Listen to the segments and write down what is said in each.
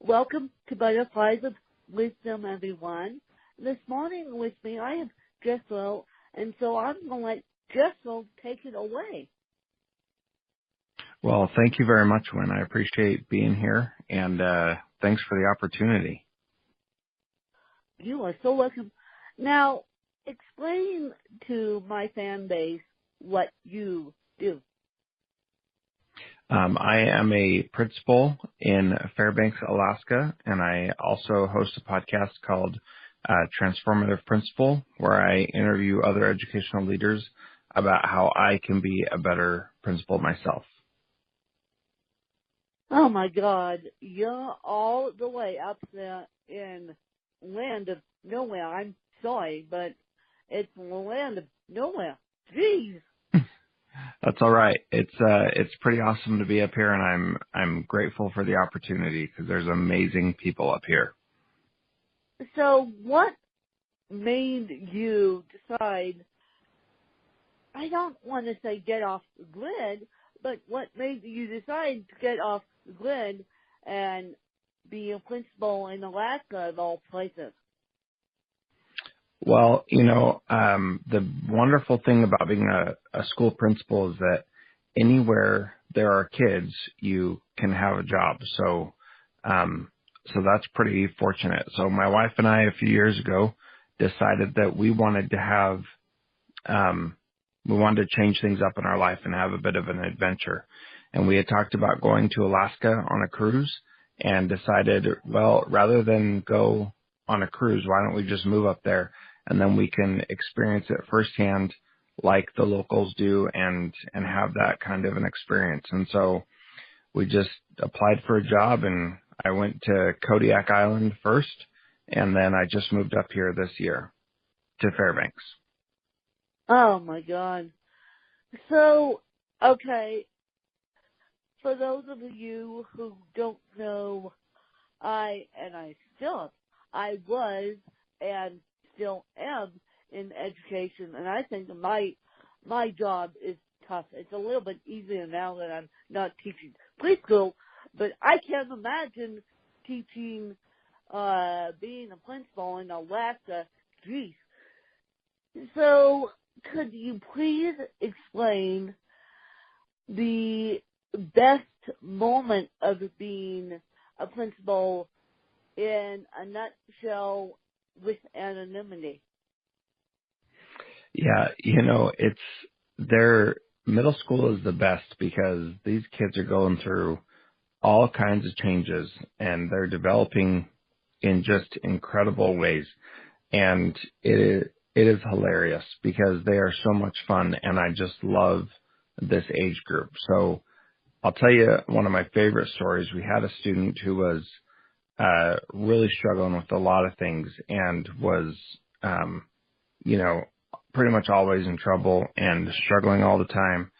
Welcome to Butterflies of Wisdom, everyone. This morning with me, I have Jethro, and so I'm going to let Jethro take it away. Well, thank you very much, Wynn. I appreciate being here, and thanks for the opportunity. You are so welcome. Now, explain to my fan base what you do. I am a principal in Fairbanks, Alaska, and I also host a podcast called Transformative Principal, where I interview other educational leaders about how I can be a better principal myself. Oh, my God. You're all the way up there in land of nowhere. I'm sorry, but it's the land of nowhere. Jeez. That's all right. It's pretty awesome to be up here, and I'm grateful for the opportunity because there's amazing people up here. So what made you decide, I don't want to say get off the grid, but what made you decide to get off the grid and be a principal in Alaska of all places? Well, the wonderful thing about being a school principal is that anywhere there are kids, you can have a job. So that's pretty fortunate. So my wife and I, a few years ago, decided that we wanted to change things up in our life and have a bit of an adventure. And we had talked about going to Alaska on a cruise and decided, well, rather than go on a cruise, why don't we just move up there and then we can experience it firsthand like the locals do and have that kind of an experience. And so we just applied for a job, and I went to Kodiak Island first, and then I just moved up here this year to Fairbanks. Oh, my God. So, okay, for those of you who don't know, I was and still am in education, and I think my job is tough. It's a little bit easier now that I'm not teaching preschool, but I can't imagine teaching, being a principal in Alaska. Geez. So, could you please explain the best moment of being a principal in a nutshell with anonymity? Yeah, middle school is the best because these kids are going through all kinds of changes and they're developing in just incredible ways. And it is hilarious because they are so much fun, and I just love this age group. So I'll tell you one of my favorite stories. We had a student who was really struggling with a lot of things and was, pretty much always in trouble and struggling all the time.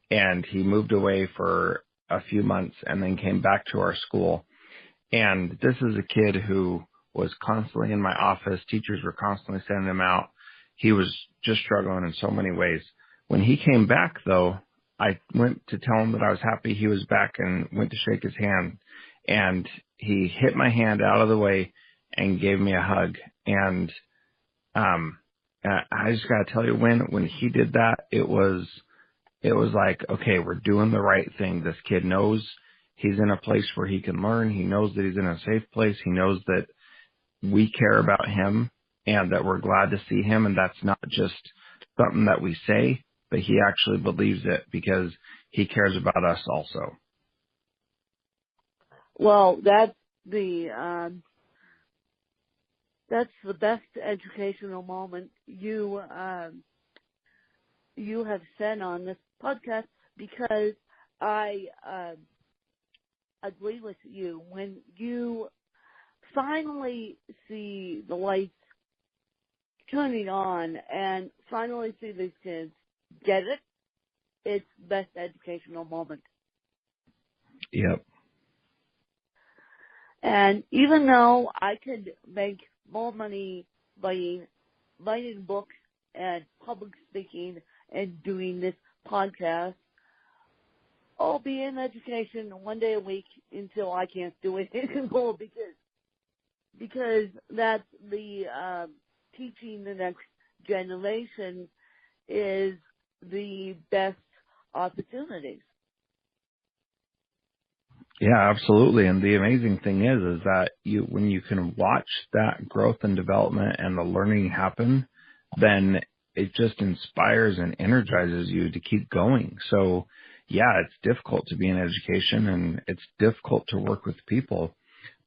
And he moved away for a few months and then came back to our school. And this is a kid who was constantly in my office. Teachers were constantly sending him out. He was just struggling in so many ways. When he came back, though, I went to tell him that I was happy he was back and went to shake his hand. And he hit my hand out of the way and gave me a hug. And I just got to tell you, when he did that, it was like, okay, we're doing the right thing. This kid knows he's in a place where he can learn. He knows that he's in a safe place. He knows that we care about him and that we're glad to see him. And that's not just something that we say, but he actually believes it because he cares about us also. Well, that's the best educational moment you have said on this podcast, because I agree with you. When you finally see the lights turning on and finally see these kids get it, it's the best educational moment. Yep. And even though I could make more money by writing books and public speaking and doing this podcast, I'll be in education one day a week until I can't do it anymore because that's the teaching the next generation is the best opportunities. Yeah, absolutely. And the amazing thing is that when you can watch that growth and development and the learning happen, then it just inspires and energizes you to keep going. So yeah, it's difficult to be in education and it's difficult to work with people.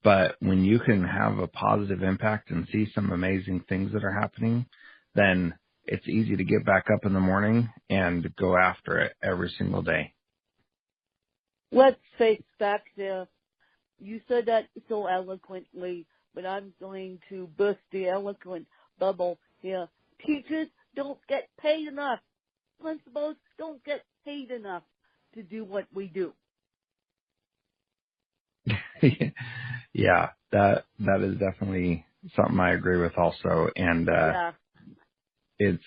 But when you can have a positive impact and see some amazing things that are happening, then it's easy to get back up in the morning and go after it every single day. Let's face back there. You said that so eloquently, but I'm going to burst the eloquent bubble here. Teachers don't get paid enough. Principals don't get paid enough to do what we do. Yeah, that is definitely something I agree with also. And Yeah. it's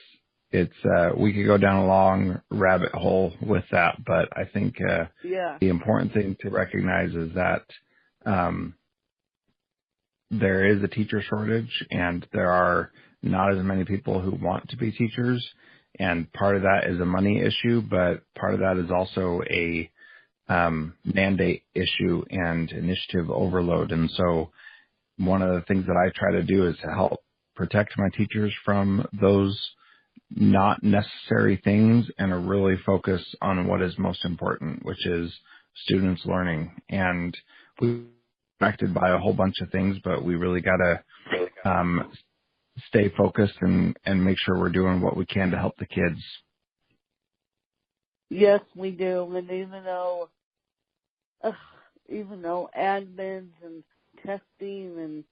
we could go down a long rabbit hole with that, but I think the important thing to recognize is that there is a teacher shortage and there are not as many people who want to be teachers, and part of that is a money issue, but part of that is also a mandate issue and initiative overload. And so one of the things that I try to do is to help protect my teachers from those not necessary things and to really focus on what is most important, which is students learning. And we're affected by a whole bunch of things, but we really got to stay focused and make sure we're doing what we can to help the kids. Yes, we do. And even though admins and testing and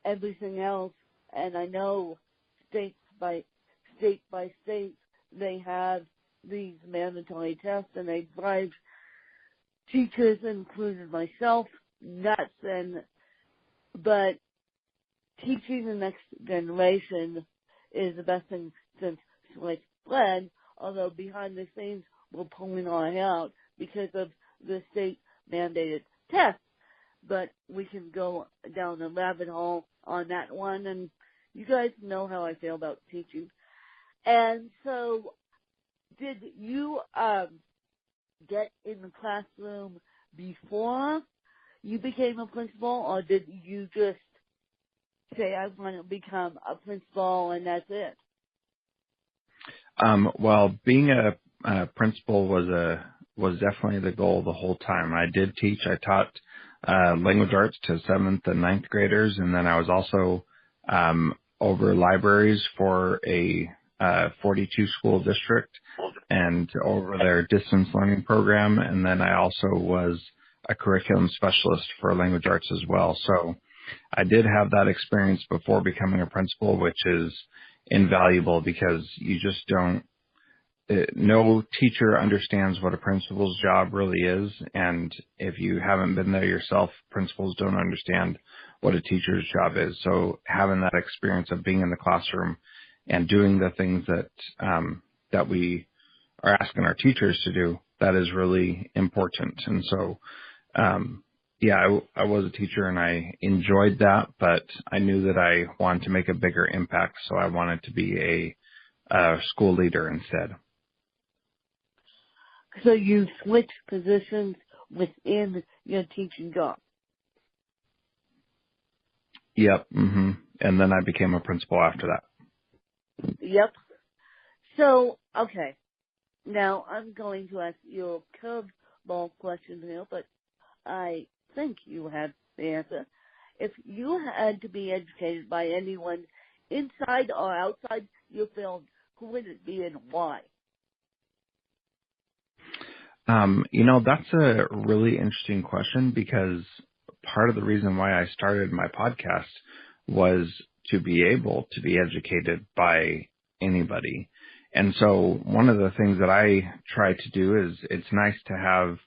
everything else, and I know state by state, they have these mandatory tests and they drive teachers, including myself, nuts. But teaching the next generation is the best thing since sliced bread, although behind the scenes we're pulling our hair out because of the state mandated tests. But we can go down the rabbit hole on that one, and you guys know how I feel about teaching. And so, did you get in the classroom before you became a principal, or did you just say, I want to become a principal and that's it? Well, being a principal was definitely the goal the whole time. I did teach. I taught language arts to 7th and 9th graders, and then I was also over libraries for a 42 school district and over their distance learning program. And then I also was a curriculum specialist for language arts as well. So I did have that experience before becoming a principal, which is invaluable because you just don't, no teacher understands what a principal's job really is. And if you haven't been there yourself, principals don't understand what a teacher's job is. So having that experience of being in the classroom and doing the things that we are asking our teachers to do, that is really important. And so, I was a teacher and I enjoyed that, but I knew that I wanted to make a bigger impact. So I wanted to be a school leader instead. So you switched positions within your teaching job? Yep. Mm-hmm. And then I became a principal after that. Yep. So, okay. Now, I'm going to ask you a curveball question here, but I think you have the answer. If you had to be educated by anyone inside or outside your field, who would it be and why? That's a really interesting question because part of the reason why I started my podcast was to be able to be educated by anybody. And so one of the things that I try to do is it's nice to have,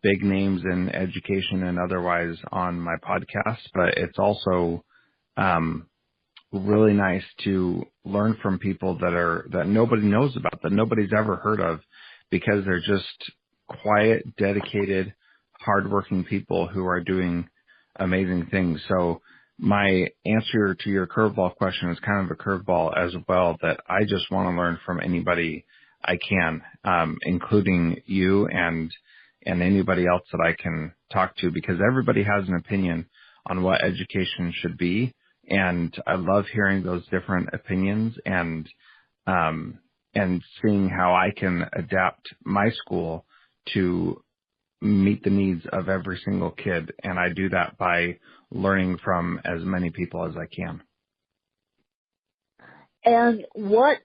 big names in education and otherwise on my podcast, but it's also really nice to learn from people that nobody knows about, that nobody's ever heard of, because they're just quiet, dedicated, hardworking people who are doing amazing things. So my answer to your curveball question is kind of a curveball as well, that I just want to learn from anybody I can, including you and anybody else that I can talk to, because everybody has an opinion on what education should be. And I love hearing those different opinions and seeing how I can adapt my school to meet the needs of every single kid. And I do that by learning from as many people as I can. And what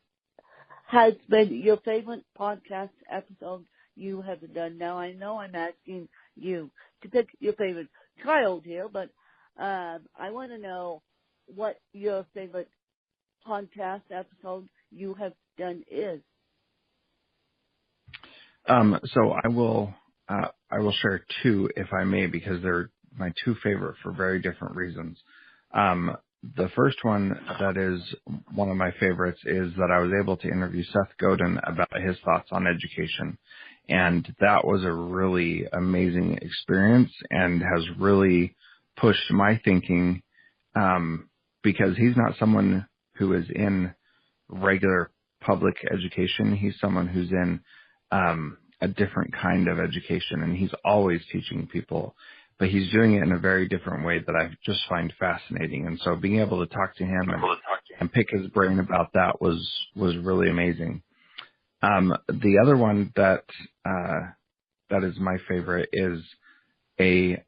has been your favorite podcast episode you have done? Now, I know I'm asking you to pick your favorite child here, but I want to know what your favorite podcast episode you have done is. So I will share two, if I may, because they're my two favorite for very different reasons. The first one that is one of my favorites is that I was able to interview Seth Godin about his thoughts on education. And that was a really amazing experience and has really pushed my thinking, because he's not someone who is in regular public education. He's someone who's in a different kind of education, and he's always teaching people, but he's doing it in a very different way that I just find fascinating. And so being able to talk to him and pick his brain about that was really amazing. The other one that is my favorite is I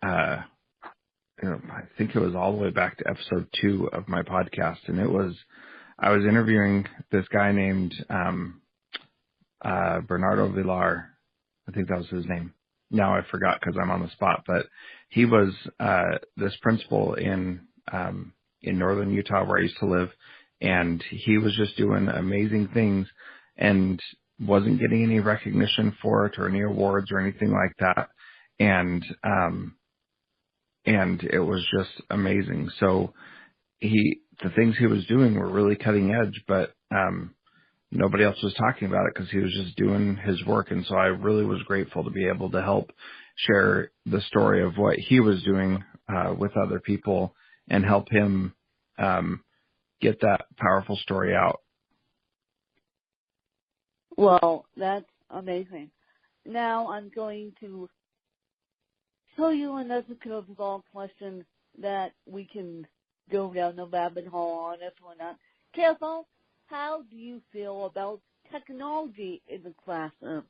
think it was all the way back to episode 2 of my podcast, and I was interviewing this guy named Bernardo Villar. I think that was his name. Now I forgot because I'm on the spot, but he was this principal in northern Utah where I used to live, and he was just doing amazing things and wasn't getting any recognition for it or any awards or anything like that. And it was just amazing. So the things he was doing were really cutting edge, but nobody else was talking about it because he was just doing his work. And so I really was grateful to be able to help share the story of what he was doing with other people and help him get that powerful story out. Well, that's amazing. Now I'm going to show you another curveball question that we can go down the rabbit hole on if we're not careful. How do you feel about technology in the classroom?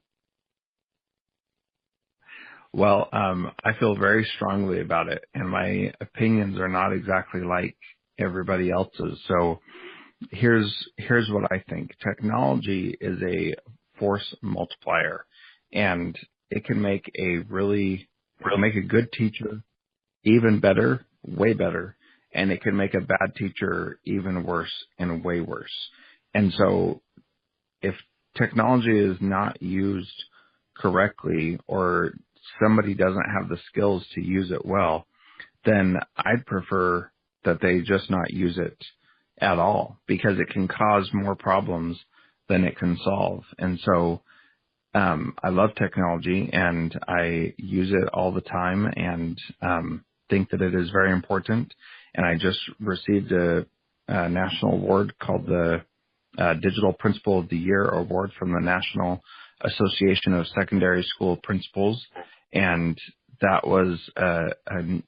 Well, I feel very strongly about it, and my opinions are not exactly like everybody else's. So here's what I think. Technology is a force multiplier, and it can make a good teacher even better, way better, and it can make a bad teacher even worse and way worse. And so if technology is not used correctly or somebody doesn't have the skills to use it well, then I'd prefer that they just not use it at all, because it can cause more problems than it can solve. And so I love technology and I use it all the time and think that it is very important. And I just received a national award called the Digital Principal of the Year Award from the National Association of Secondary School Principals. And that was a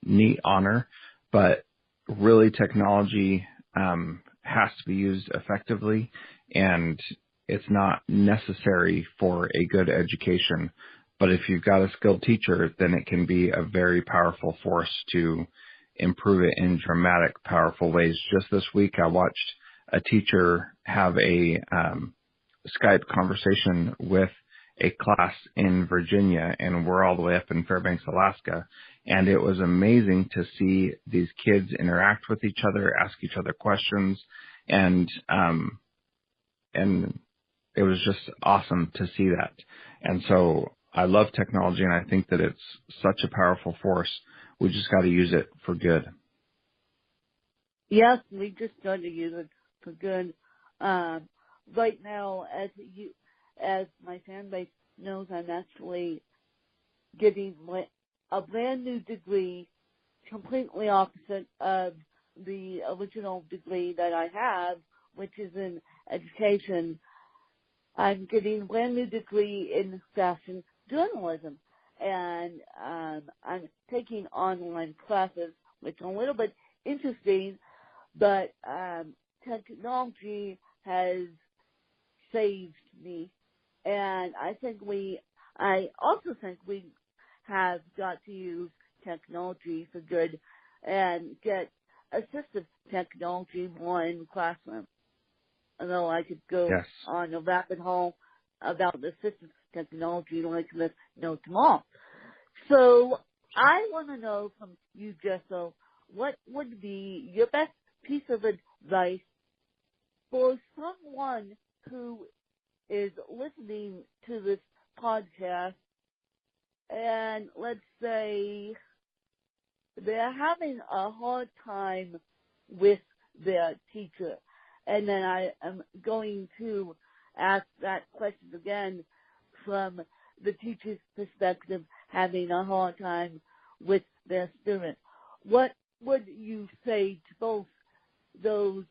neat honor, but really technology has to be used effectively, and it's not necessary for a good education. But if you've got a skilled teacher, then it can be a very powerful force to improve it in dramatic, powerful ways. Just this week, I watched a teacher have a Skype conversation with a class in Virginia, and we're all the way up in Fairbanks, Alaska. And it was amazing to see these kids interact with each other, ask each other questions, and it was just awesome to see that. And so I love technology, and I think that it's such a powerful force. We just got to use it for good. Yes, we just got to use it for good. Right now, as my fan base knows, I'm actually getting a brand new degree, completely opposite of the original degree that I have, which is in education. I'm getting a brand new degree in fashion journalism, and I'm taking online classes, which are a little bit interesting, but technology has saved me, and I also think we have got to use technology for good and get assistive technology more in the classroom. Although I could go Yes. on a rabbit hole about the assistive technology like this no tomorrow. So I want to know from you, Jethro, what would be your best piece of advice for someone who is listening to this podcast and let's say they're having a hard time with their teacher. And then I am going to ask that question again from the teacher's perspective, having a hard time with their student. What would you say to both those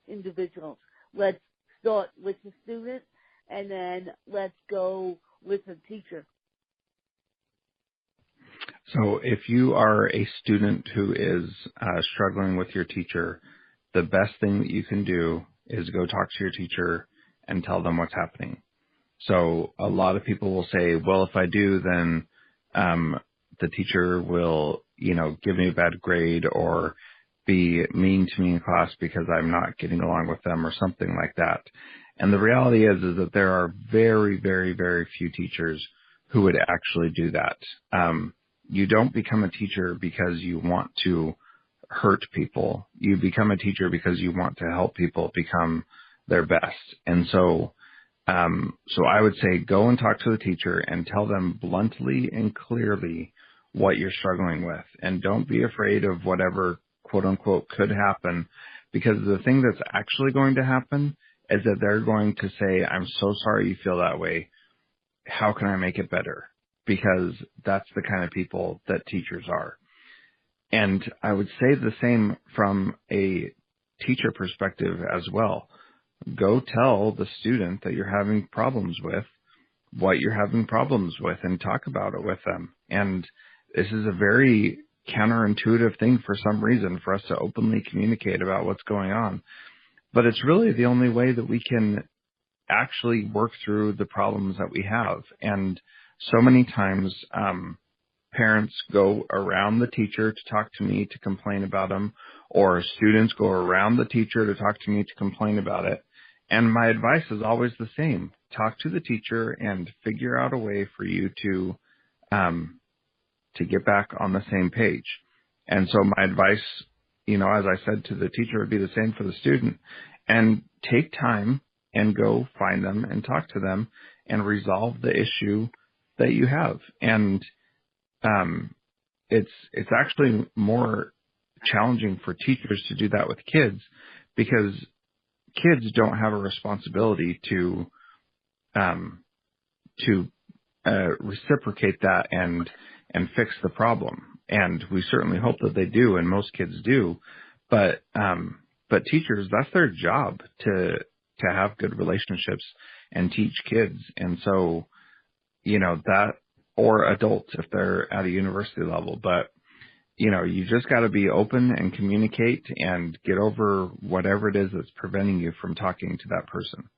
individuals? Let's start with the student, and then let's go with the teacher. So if you are a student who is struggling with your teacher, the best thing that you can do is go talk to your teacher and tell them what's happening. So a lot of people will say, well, if I do, then the teacher will, give me a bad grade or be mean to me in class because I'm not getting along with them or something like that. And the reality is that there are very, very, very few teachers who would actually do that. You don't become a teacher because you want to hurt people. You become a teacher because you want to help people become their best. And so I would say go and talk to the teacher and tell them bluntly and clearly what you're struggling with. And don't be afraid of whatever quote unquote could happen, because the thing that's actually going to happen is that they're going to say, I'm so sorry you feel that way. How can I make it better? Because that's the kind of people that teachers are. And I would say the same from a teacher perspective as well. Go tell the student that you're having problems with what you're having problems with and talk about it with them. And this is a very counterintuitive thing for some reason for us to openly communicate about what's going on. But it's really the only way that we can actually work through the problems that we have. And so many times, parents go around the teacher to talk to me to complain about them, or students go around the teacher to talk to me to complain about it. And my advice is always the same. Talk to the teacher and figure out a way for you to get back on the same page. And so my advice, as I said to the teacher, would be the same for the student. And take time and go find them and talk to them and resolve the issue that you have. And it's actually more challenging for teachers to do that with kids, because kids don't have a responsibility to reciprocate that and fix the problem. And we certainly hope that they do, and most kids do. But teachers, that's their job to have good relationships and teach kids. And so, that, or adults if they're at a university level. But, you just got to be open and communicate and get over whatever it is that's preventing you from talking to that person.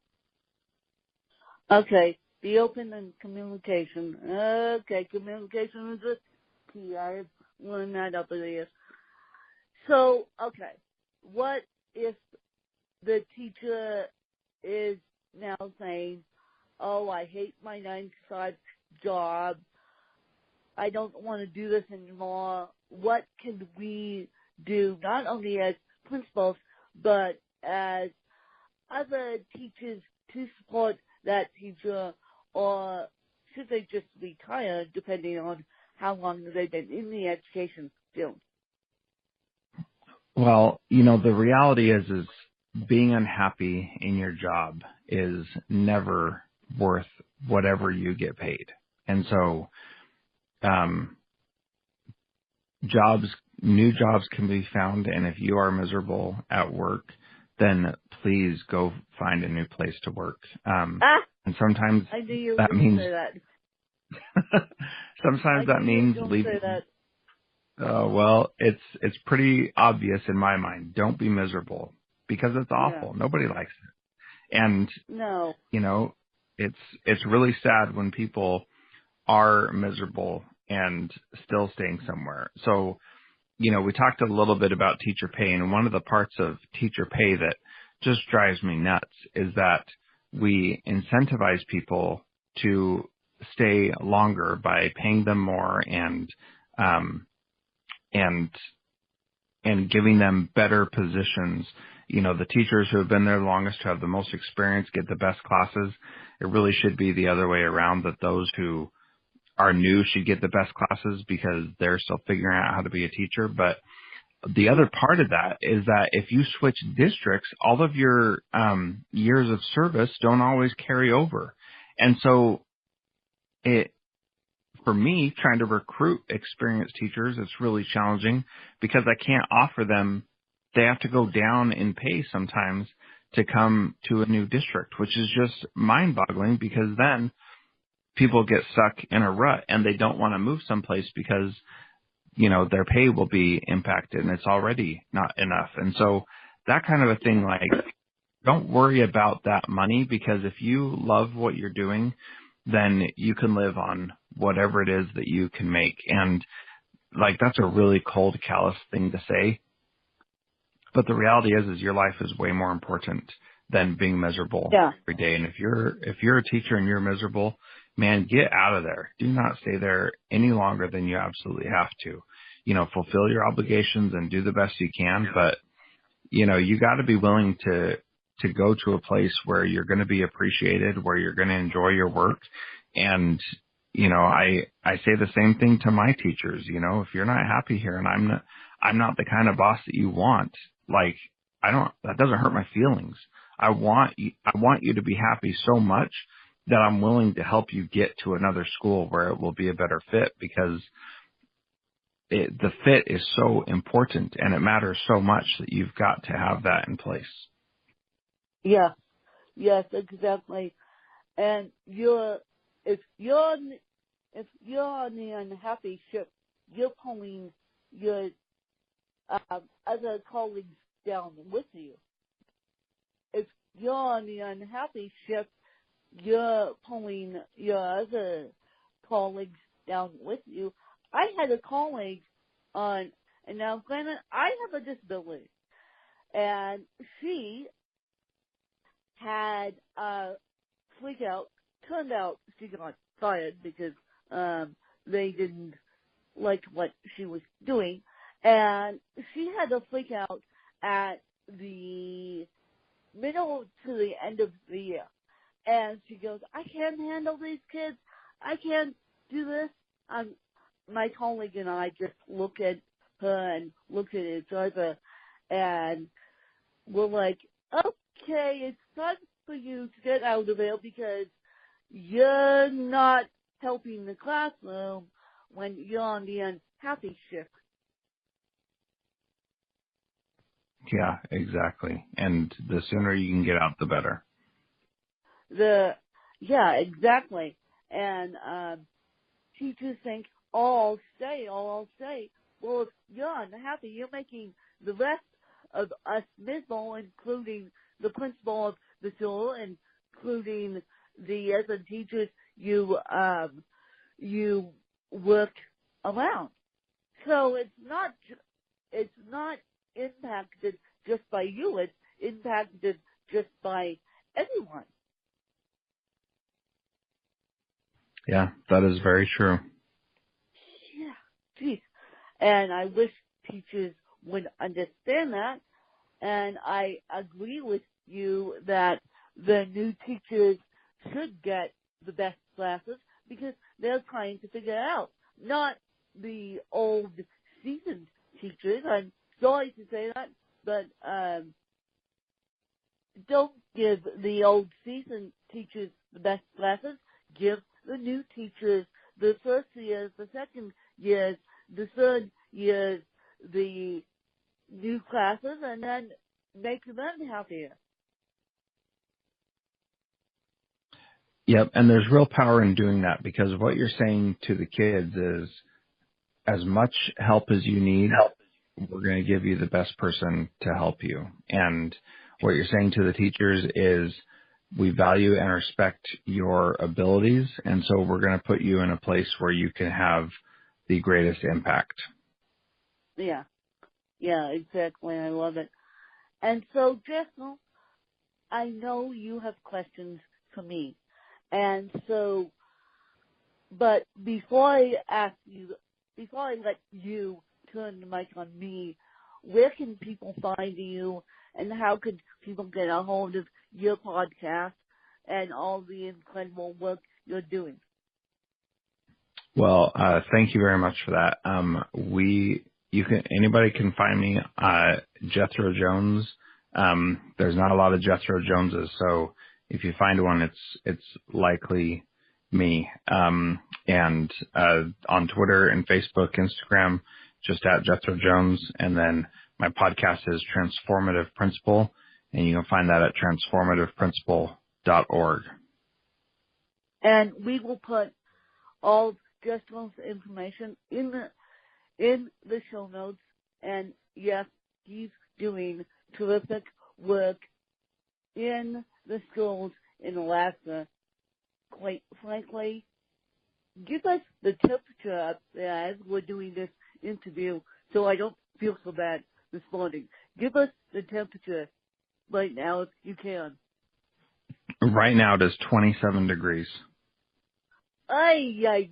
Okay, be open and communication. Okay, communication is a key. I have learned that up there. So, okay, what if the teacher is now saying, oh, I hate my 9-to-5 job. I don't want to do this anymore. What can we do, not only as principals, but as other teachers, to support that teacher, or should they just retire, depending on how long they've been in the education field? Well, the reality is being unhappy in your job is never worth whatever you get paid. And so um, new jobs can be found, and if you are miserable at work, then please go find a new place to work. Ah, And sometimes I knew you were that going to means, say that. sometimes I that knew you were means going to say leaving. that. Well, it's pretty obvious in my mind. Don't be miserable because it's Yeah. awful. Nobody likes it. And, No. you know, it's really sad when people are miserable and still staying somewhere. So, we talked a little bit about teacher pay, and one of the parts of teacher pay that just drives me nuts is that we incentivize people to stay longer by paying them more um, and and giving them better positions. The teachers who have been there longest, who have the most experience, get the best classes. It really should be the other way around, that those who are new should get the best classes because they're still figuring out how to be a teacher. But the other part of that is that if you switch districts, all of your years of service don't always carry over. And so for me, trying to recruit experienced teachers, it's really challenging because I can't offer them. They have to go down in pay sometimes to come to a new district, which is just mind-boggling because then people get stuck in a rut and they don't want to move someplace because, their pay will be impacted and it's already not enough. And so that kind of a thing, like, don't worry about that money, because if you love what you're doing, then you can live on whatever it is that you can make. And like, that's a really cold, callous thing to say. But the reality is your life is way more important than being miserable Yeah. every day. And if you're a teacher and you're miserable, man, get out of there. Do not stay there any longer than you absolutely have to. Fulfill your obligations and do the best you can. But, you got to be willing to go to a place where you're going to be appreciated, where you're going to enjoy your work. And, I say the same thing to my teachers. If you're not happy here and I'm not the kind of boss that you want, like, that doesn't hurt my feelings. I want you to be happy so much that I'm willing to help you get to another school where it will be a better fit, because the fit is so important and it matters so much that you've got to have that in place. Yeah. Yes, exactly. And if you're on the unhappy ship, you're pulling your other colleagues down with you. If you're on the unhappy ship, you're pulling your other colleagues down with you. I had a colleague and now granted, I have a disability, and she had a freak out. Turned out she got fired because they didn't like what she was doing, and she had a freak out at the middle to the end of the year. And she goes, I can't handle these kids. I can't do this. My colleague and I just look at her and look at each other, and we're like, okay, it's time for you to get out of there because you're not helping the classroom when you're on the unhappy shift. Yeah, exactly. And the sooner you can get out, the better. Yeah, exactly. And teachers think, oh, I'll stay. Well, if you're unhappy, you're making the rest of us miserable, including the principal of the school, including the other teachers you work around. So it's not impacted just by you. It's impacted just by everyone. Yeah, that is very true. Yeah, geez. And I wish teachers would understand that. And I agree with you that the new teachers should get the best classes because they're trying to figure it out. Not the old seasoned teachers. I'm sorry to say that, but don't give the old seasoned teachers the best classes. Give the new teachers the first years, the second years, the third years, the new classes, and then make them happier. Yep, and there's real power in doing that, because what you're saying to the kids is, as much help as you need, we're going to give you the best person to help you. And what you're saying to the teachers is, we value and respect your abilities, and so we're going to put you in a place where you can have the greatest impact. Yeah, exactly. I love it. And so, Jethro, I know you have questions for me. And so, but before I let you turn the mic on me, where can people find you, and how could people get a hold of your podcast and all the incredible work you're doing? Well, thank you very much for that. Anybody can find me, Jethro Jones. There's not a lot of Jethro Joneses, so if you find one, it's likely me. And on Twitter and Facebook, Instagram, just at Jethro Jones. And then my podcast is Transformative Principal, and you can find that at transformativeprincipal.org. And we will put all Jethro's information in the show notes. And yes, he's doing terrific work in the schools in Alaska. Quite frankly, give us the temperature up there as we're doing this interview, so I don't feel so bad this morning. Give us the temperature right now if you can. Right now it is 27 degrees. Ay.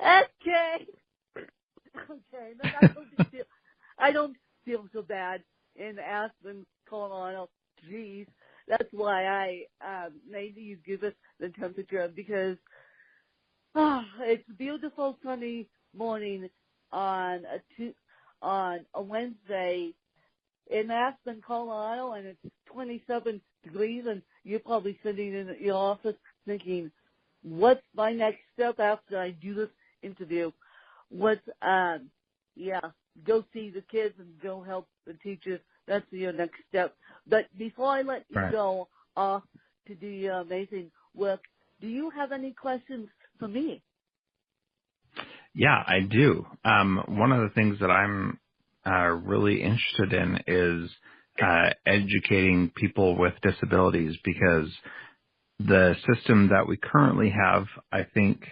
Okay. Then I don't feel so bad in Aspen, Colorado. Geez, that's why maybe you give us the temperature, because it's a beautiful sunny morning on a Wednesday in Aspen, Colorado, and it's 27 degrees, and you're probably sitting in your office thinking, what's my next step after I do this interview? Go see the kids and go help the teachers. That's your next step. But before I let you go off to do your amazing work, do you have any questions for me? Yeah, I do. One of the things that I'm really interested in is educating people with disabilities, because the system that we currently have, I think,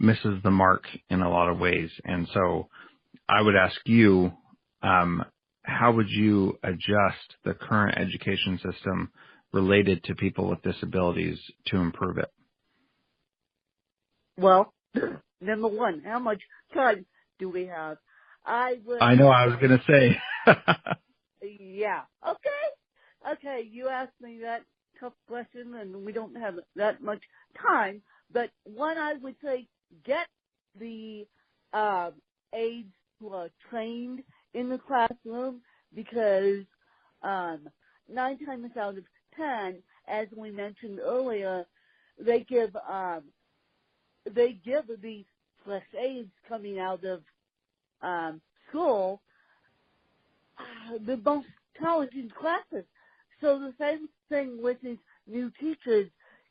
misses the mark in a lot of ways. And so I would ask you, how would you adjust the current education system related to people with disabilities to improve it? Well, number one, how much time do we have? I know, I was going to say. Yeah. Okay, you asked me that tough question, and we don't have that much time. But one, I would say, get the aides who are trained in the classroom, because 9 times out of 10, as we mentioned earlier, they give these fresh aides coming out of school the most challenging classes. So the same thing with these new teachers: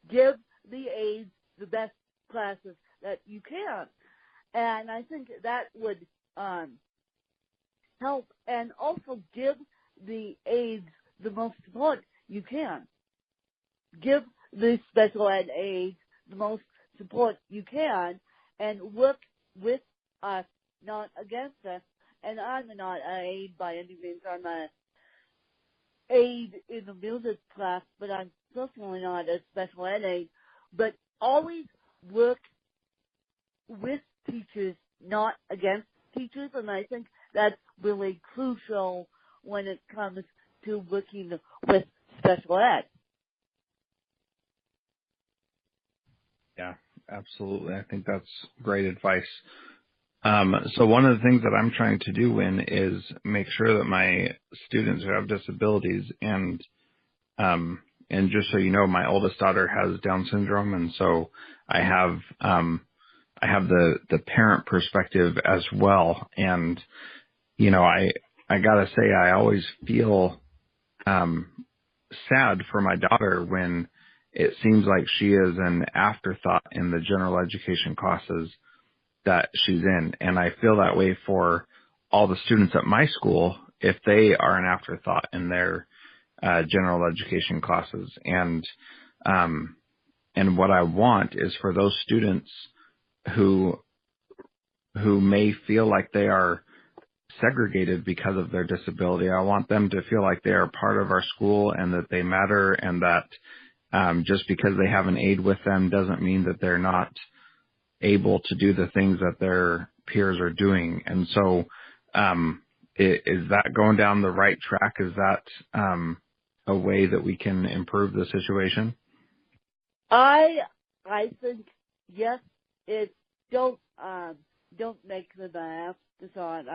give the aides the best classes that you can. And I think that would help, and also give the aides the most support you can. Give the special ed aides the most support you can, and work with us, not against us. And I'm not an aide by any means. I'm an aide in the music class, but I'm certainly not a special ed aide. But always work with teachers, not against teachers, and I think that's really crucial when it comes to working with special ed. Yeah, absolutely. I think that's great advice. So one of the things that I'm trying to do, Win, is make sure that my students who have disabilities, and just so you know, my oldest daughter has Down syndrome, and so I have the parent perspective as well. And, I gotta say, I always feel, sad for my daughter when it seems like she is an afterthought in the general education classes that she's in. And I feel that way for all the students at my school if they are an afterthought in their general education classes. And what I want is for those students who may feel like they are segregated because of their disability, I want them to feel like they are part of our school and that they matter, and that just because they have an aide with them doesn't mean that they're not able to do the things that their peers are doing. And so is that going down the right track? Is that a way that we can improve the situation? I think yes. It don't make them an afterthought.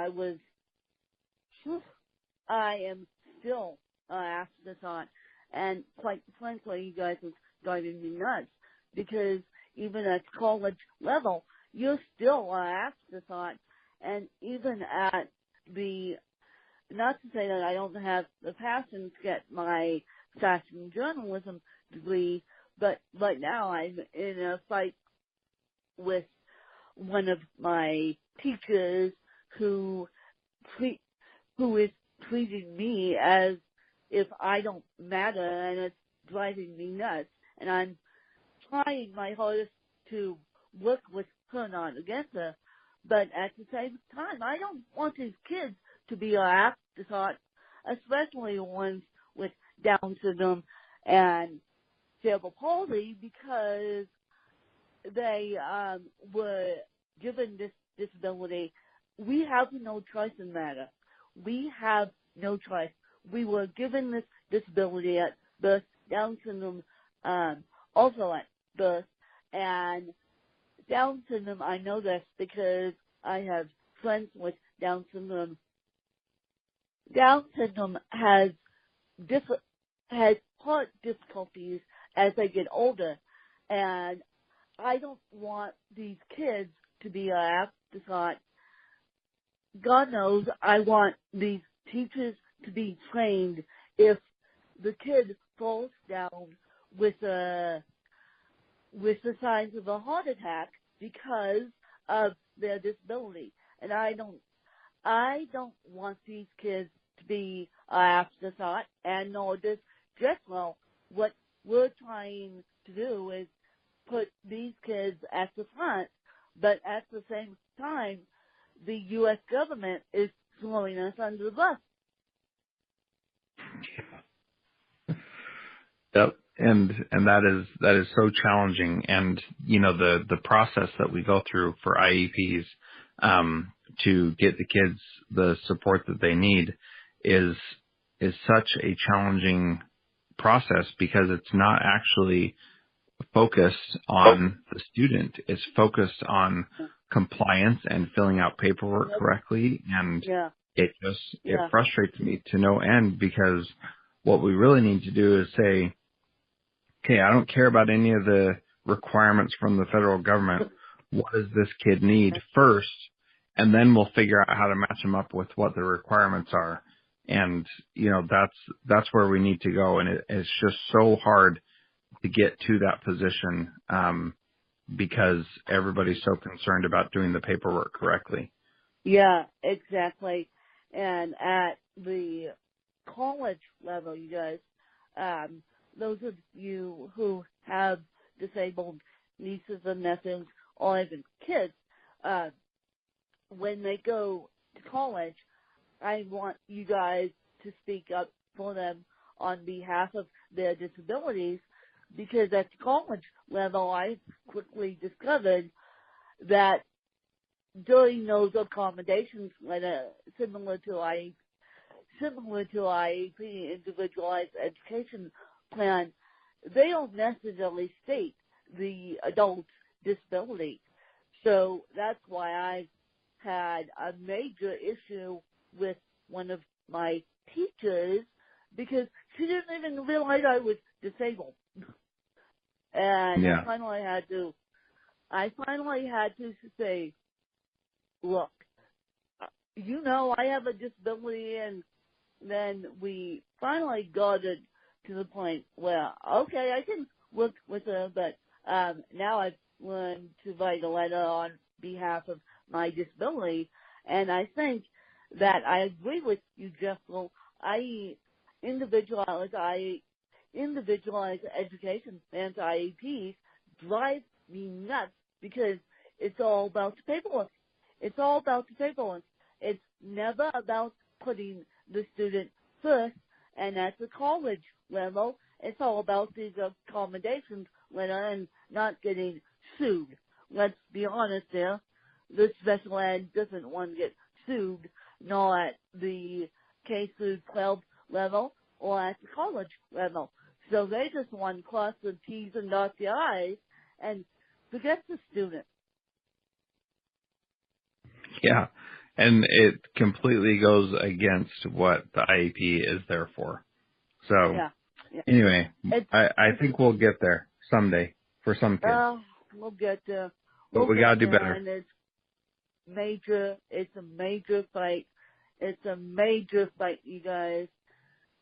I am still an afterthought, and quite frankly, you guys are driving me nuts because even at college level, you're still an afterthought, and even at the, not to say that I don't have the passion to get my fashion journalism degree, but right now I'm in a fight with one of my teachers who is treating me as if I don't matter, and it's driving me nuts. And I'm trying my hardest to work with her, not against her. But at the same time, I don't want these kids to be an afterthought, especially ones with Down syndrome and cerebral palsy, because they were given this disability. We have no choice in the matter. We have no choice. We were given this disability at birth, Down syndrome also at birth, and Down syndrome, I know this because I have friends with Down syndrome. Down syndrome has heart difficulties as they get older, and I don't want these kids to be an afterthought. God knows I want these teachers to be trained if the kid falls down with the signs of a heart attack because of their disability. And I don't want these kids to be an afterthought, and nor does Jethro. What we're trying to do is put these kids at the front, but at the same time, the U.S. government is throwing us under the bus. Yep. And that is so challenging. And, the process that we go through for IEPs, to get the kids the support that they need is such a challenging process because it's not actually focused on the student. It's focused on compliance and filling out paperwork correctly. And it frustrates me to no end, because what we really need to do is say, okay, I don't care about any of the requirements from the federal government. What does this kid need first? And then we'll figure out how to match them up with what the requirements are. And, that's where we need to go. And it's just so hard to get to that position, because everybody's so concerned about doing the paperwork correctly. Yeah, exactly. And at the college level, you guys, those of you who have disabled nieces and nephews or even kids, when they go to college, I want you guys to speak up for them on behalf of their disabilities, because at the college level, I quickly discovered that during those accommodations, similar to IEP, individualized education plan, they don't necessarily state the adult's disability. So that's why I've had a major issue with one of my teachers, because she didn't even realize I was disabled. And I finally had to I finally had to say, look, I have a disability, and then we finally got it to the point where, okay, I can work with her, but now I've learned to write a letter on behalf of my disability, and I think that I agree with you, Jethro. Individualized education and IEPs drive me nuts because it's all about the paperwork. It's all about the paperwork. It's never about putting the student first, and at the college level, it's all about these accommodations letter and not getting sued. Let's be honest there. The special ed doesn't want to get sued, nor at the K through 12 level or at the college level. So they just want to cross the T's and dot the I's and forget the student. Yeah, and it completely goes against what the IEP is there for. So, anyway, I think we'll get there someday for some kids. We'll get there. But we got to do better. And it's a major fight. It's a major fight, you guys.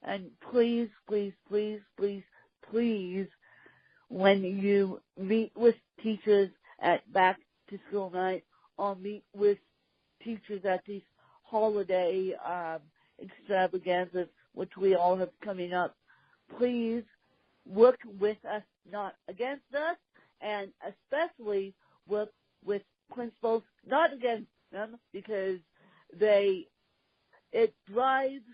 And please, please, please, please, please, when you meet with teachers at back to school night or meet with teachers at these holiday extravaganzas, which we all have coming up, please work with us, not against us, and especially work with principals, not against them, because it drives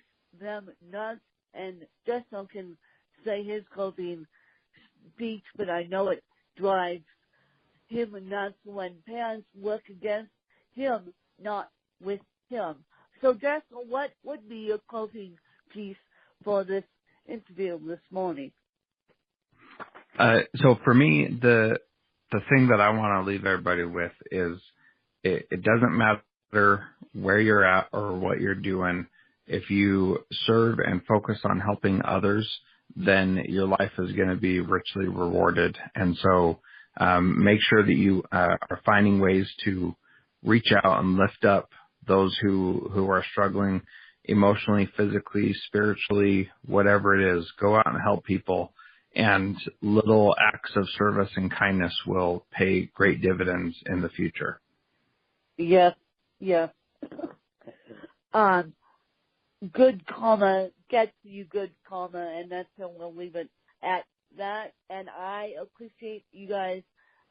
them nuts. And Jethro can say his closing speech, but I know it drives him nuts when parents work against him, not with him. So, Jethro, what would be your closing piece for this interview this morning? So for me, the thing that I want to leave everybody with is it doesn't matter where you're at or what you're doing. If you serve and focus on helping others, then your life is going to be richly rewarded. And so make sure that you are finding ways to reach out and lift up those who are struggling emotionally, physically, spiritually, whatever it is. Go out and help people. And little acts of service and kindness will pay great dividends in the future. Yes. Good karma gets you good karma, and that's how we'll leave it at that. And I appreciate you guys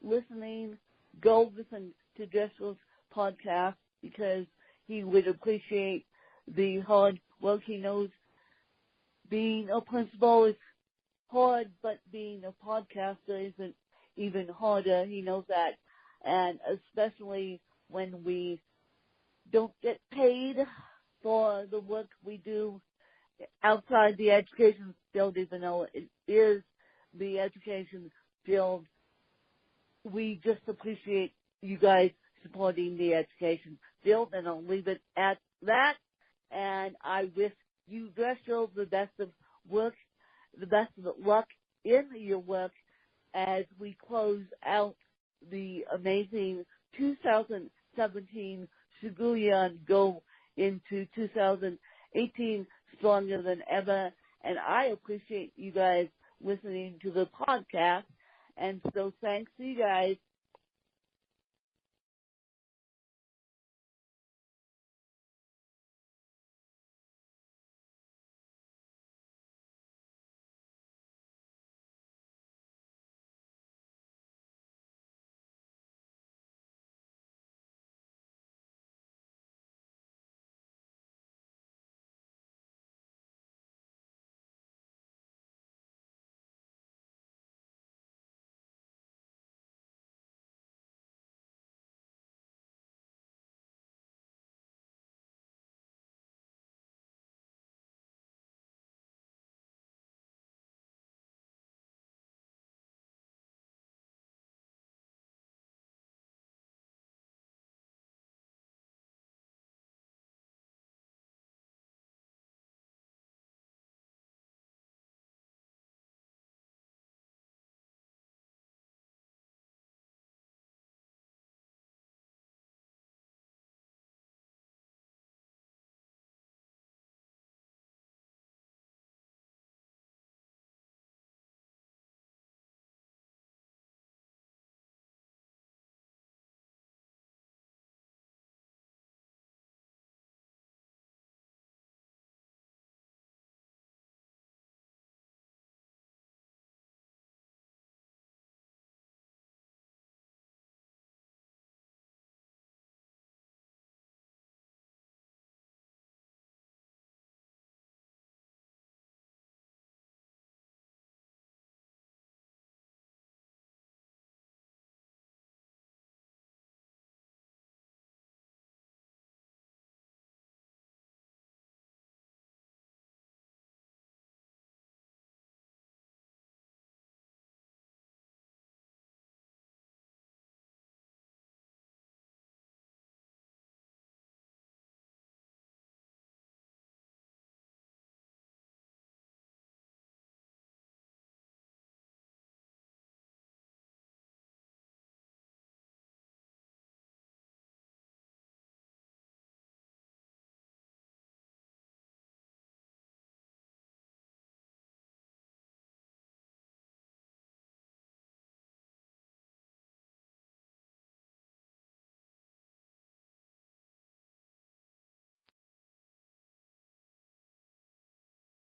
listening. Go listen to Jethro's podcast because he would appreciate the hard work. He knows being a principal is hard, but being a podcaster isn't even harder. He knows that. And especially when we don't get paid for the work we do outside the education field, even though it is the education field, we just appreciate you guys supporting the education field, and I'll leave it at that. And I wish you, Jethro, the best of luck in your work as we close out the amazing 2017 school year and go into 2018 stronger than ever. And I appreciate you guys listening to the podcast. And so thanks to you guys